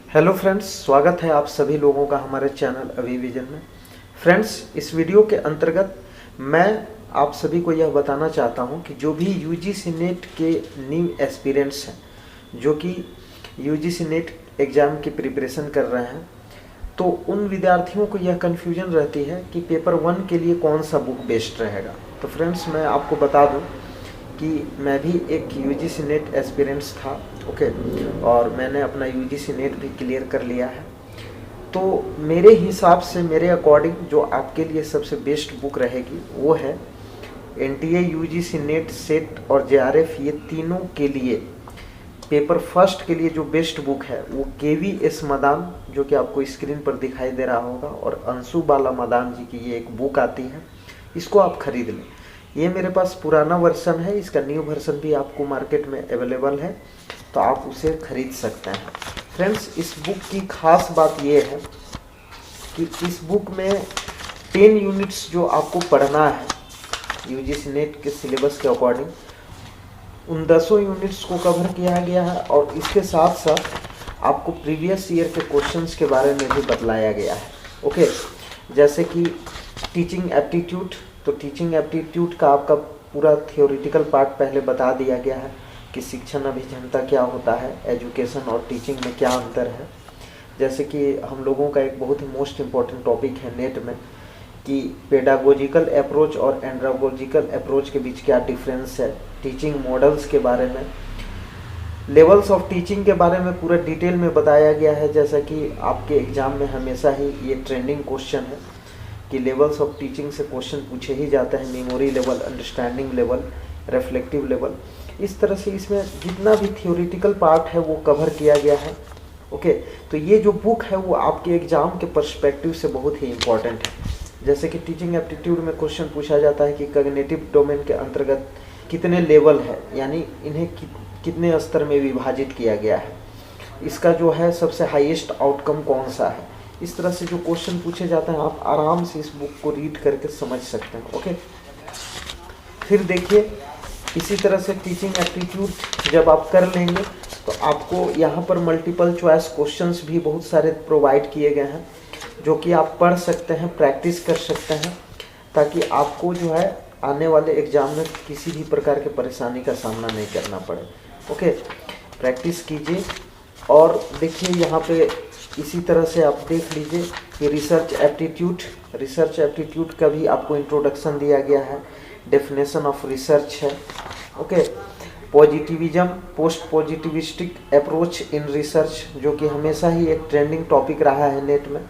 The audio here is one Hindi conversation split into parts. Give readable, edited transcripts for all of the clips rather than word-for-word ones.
हेलो फ्रेंड्स, स्वागत है आप सभी लोगों का हमारे चैनल अभी विजन में। फ्रेंड्स, इस वीडियो के अंतर्गत मैं आप सभी को यह बताना चाहता हूं कि जो भी यूजीसी नेट के न्यू एस्पिरेंट्स हैं, जो कि यूजीसी नेट एग्ज़ाम की प्रिपरेशन कर रहे हैं, तो उन विद्यार्थियों को यह कन्फ्यूजन रहती है कि पेपर 1 के लिए कौन सा बुक बेस्ट रहेगा। तो फ्रेंड्स, मैं आपको बता दूं कि मैं भी एक यूजीसी नेट एस्पिरेंट्स था, ओके, और मैंने अपना यूजीसी नेट भी क्लियर कर लिया है। तो मेरे हिसाब से, मेरे अकॉर्डिंग जो आपके लिए सबसे बेस्ट बुक रहेगी वो है एनटीए, यूजीसी नेट, सेट और जेआरएफ, ये तीनों के लिए पेपर फर्स्ट के लिए जो बेस्ट बुक है वो केवीएस मदान, जो कि आपको स्क्रीन पर दिखाई दे रहा होगा, और अंशु बाला मदान जी की ये एक बुक आती है, इसको आप खरीद लें। ये मेरे पास पुराना वर्जन है, इसका न्यू वर्जन भी आपको मार्केट में अवेलेबल है, तो आप उसे खरीद सकते हैं। फ्रेंड्स, इस बुक की खास बात ये है कि इस बुक में 10 यूनिट्स जो आपको पढ़ना है यूजीसी नेट के सिलेबस के अकॉर्डिंग, उन 10 यूनिट्स को कवर किया गया है, और इसके साथ साथ आपको प्रीवियस ईयर के क्वेश्चंस के बारे में भी बतलाया गया है, ओके। जैसे कि टीचिंग एप्टीट्यूड, तो टीचिंग एप्टीट्यूड का आपका पूरा थियोरिटिकल पार्ट पहले बता दिया गया है कि शिक्षण अभियंता क्या होता है, एजुकेशन और टीचिंग में क्या अंतर है। जैसे कि हम लोगों का एक बहुत ही मोस्ट इम्पॉर्टेंट टॉपिक है नेट में कि पेडागोजिकल अप्रोच और एंड्रागोजिकल अप्रोच के बीच क्या डिफरेंस है, टीचिंग मॉडल्स के बारे में, लेवल्स ऑफ टीचिंग के बारे में पूरा डिटेल में बताया गया है। जैसा कि आपके एग्ज़ाम में हमेशा ही ये ट्रेंडिंग क्वेश्चन है कि लेवल्स ऑफ टीचिंग से क्वेश्चन पूछे ही जाते हैं, memory level, understanding level, reflective level. इस तरह से इसमें जितना भी थियोरिटिकल पार्ट है वो कवर किया गया है, ओके। तो ये जो बुक है वो आपके एग्ज़ाम के पर्सपेक्टिव से बहुत ही इम्पॉर्टेंट है। जैसे कि टीचिंग एप्टीट्यूड में क्वेश्चन पूछा जाता है कि कॉग्निटिव डोमेन के अंतर्गत कितने लेवल है, यानी इन्हें कितने स्तर में विभाजित किया गया है, इसका जो है सबसे हाईएस्ट आउटकम कौन सा है। इस तरह से जो क्वेश्चन पूछे जाते हैं आप आराम से इस बुक को रीड करके समझ सकते हैं, ओके। फिर देखिए, इसी तरह से टीचिंग एप्टीट्यूड जब आप कर लेंगे तो आपको यहाँ पर मल्टीपल चॉइस क्वेश्चंस भी बहुत सारे प्रोवाइड किए गए हैं, जो कि आप पढ़ सकते हैं, प्रैक्टिस कर सकते हैं, ताकि आपको जो है आने वाले एग्जाम में किसी भी प्रकार के परेशानी का सामना नहीं करना पड़े, ओके। प्रैक्टिस कीजिए। और देखिए यहाँ पे इसी तरह से आप देख लीजिए कि रिसर्च एप्टीट्यूड का भी आपको इंट्रोडक्शन दिया गया है, डेफिनेशन ऑफ रिसर्च है, okay. Positivism, post positivistic approach in research, जो कि हमेशा ही एक ट्रेंडिंग टॉपिक रहा है नेट में।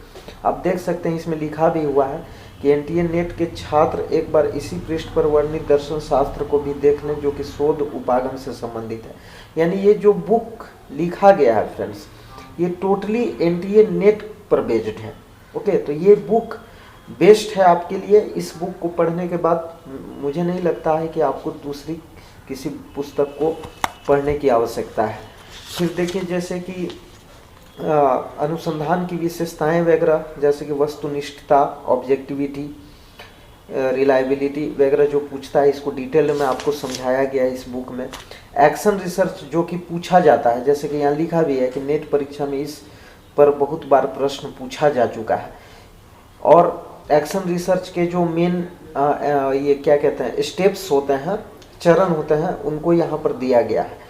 आप देख सकते हैं इसमें लिखा भी हुआ है कि एनटीए नेट के छात्र एक बार इसी पृष्ठ पर वर्णित दर्शन शास्त्र को भी देख लें, जो कि शोध उपागम से संबंधित है। यानी ये जो बुक लिखा गया है फ्रेंड्स, ये टोटली एनटीए नेट पर बेस्ड है, ओके। तो ये बुक बेस्ट है आपके लिए। इस बुक को पढ़ने के बाद मुझे नहीं लगता है कि आपको दूसरी किसी पुस्तक को पढ़ने की आवश्यकता है। फिर देखिए, जैसे कि अनुसंधान की विशेषताएं वगैरह, जैसे कि वस्तुनिष्ठता, ऑब्जेक्टिविटी, रिलायबिलिटी वगैरह जो पूछता है, इसको डिटेल में आपको समझाया गया है इस बुक में। एक्शन रिसर्च जो कि पूछा जाता है, जैसे कि यहाँ लिखा भी है कि नेट परीक्षा में इस पर बहुत बार प्रश्न पूछा जा चुका है। और एक्शन रिसर्च के जो मेन ये क्या कहते हैं, स्टेप्स होते हैं, चरण होते हैं, उनको यहाँ पर दिया गया है।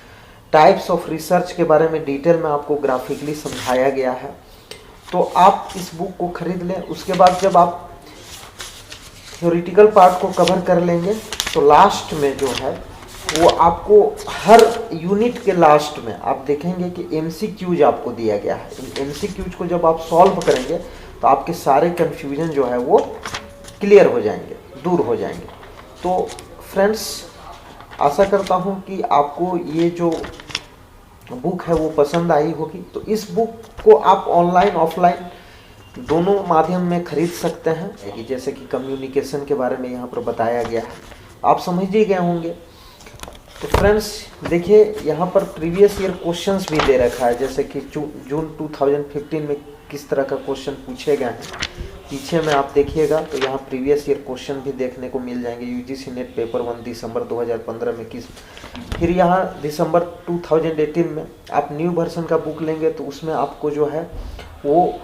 टाइप्स ऑफ रिसर्च के बारे में डिटेल में आपको ग्राफिकली समझाया गया है। तो आप इस बुक को खरीद लें। उसके बाद जब आप थ्योरेटिकल पार्ट को कवर कर लेंगे तो लास्ट में जो है वो आपको हर यूनिट के लास्ट में आप देखेंगे कि एमसीक्यूज आपको दिया गया है। एमसीक्यूज को जब आप सॉल्व करेंगे तो आपके सारे कन्फ्यूजन जो है वो क्लियर हो जाएंगे, दूर हो जाएंगे। तो फ्रेंड्स, आशा करता हूँ कि आपको ये जो बुक है वो पसंद आई होगी। तो इस बुक को आप ऑनलाइन ऑफलाइन दोनों माध्यम में खरीद सकते हैं। जैसे कि कम्युनिकेशन के बारे में यहाँ पर बताया गया है, आप समझ ही गए होंगे। तो फ्रेंड्स देखिए, यहाँ पर प्रीवियस ईयर क्वेश्चंस भी दे रखा है, जैसे कि जून 2015 में किस तरह का क्वेश्चन पूछे गए हैं, पीछे में आप देखिएगा तो यहाँ प्रीवियस ईयर क्वेश्चन भी देखने को मिल जाएंगे। यूजीसी नेट पेपर 1 दिसंबर 2015 में किस, फिर यहाँ दिसंबर 2018 में आप न्यू वर्जन का बुक लेंगे तो उसमें आपको जो है वो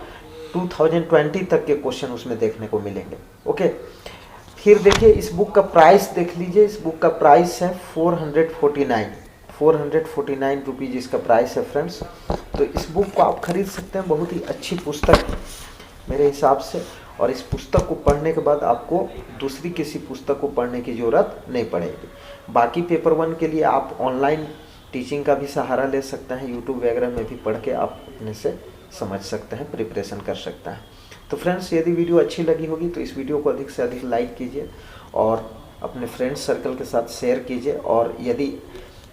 2020 तक के क्वेश्चन उसमें देखने को मिलेंगे। ओके, फिर देखिए इस बुक का प्राइस देख लीजिए। इस बुक का प्राइस है 449 रुपीज़ इसका प्राइस है फ्रेंड्स। तो इस बुक को आप खरीद सकते हैं, बहुत ही अच्छी पुस्तक है मेरे हिसाब से। और इस पुस्तक को पढ़ने के बाद आपको दूसरी किसी पुस्तक को पढ़ने की ज़रूरत नहीं पड़ेगी। बाकी पेपर 1 के लिए आप ऑनलाइन टीचिंग का भी सहारा ले सकते हैं, यूट्यूब वगैरह में भी पढ़ के आप अपने से समझ सकते हैं, प्रिपरेशन कर सकते हैं। तो फ्रेंड्स, यदि वीडियो अच्छी लगी होगी तो इस वीडियो को अधिक से अधिक लाइक कीजिए और अपने फ्रेंड्स सर्कल के साथ शेयर कीजिए। और यदि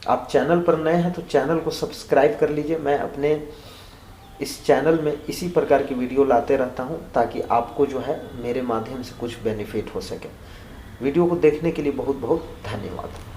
आप चैनल पर नए हैं तो चैनल को सब्सक्राइब कर लीजिए। मैं अपने इस चैनल में इसी प्रकार की वीडियो लाते रहता हूं ताकि आपको जो है मेरे माध्यम से कुछ बेनिफिट हो सके। वीडियो को देखने के लिए बहुत बहुत धन्यवाद।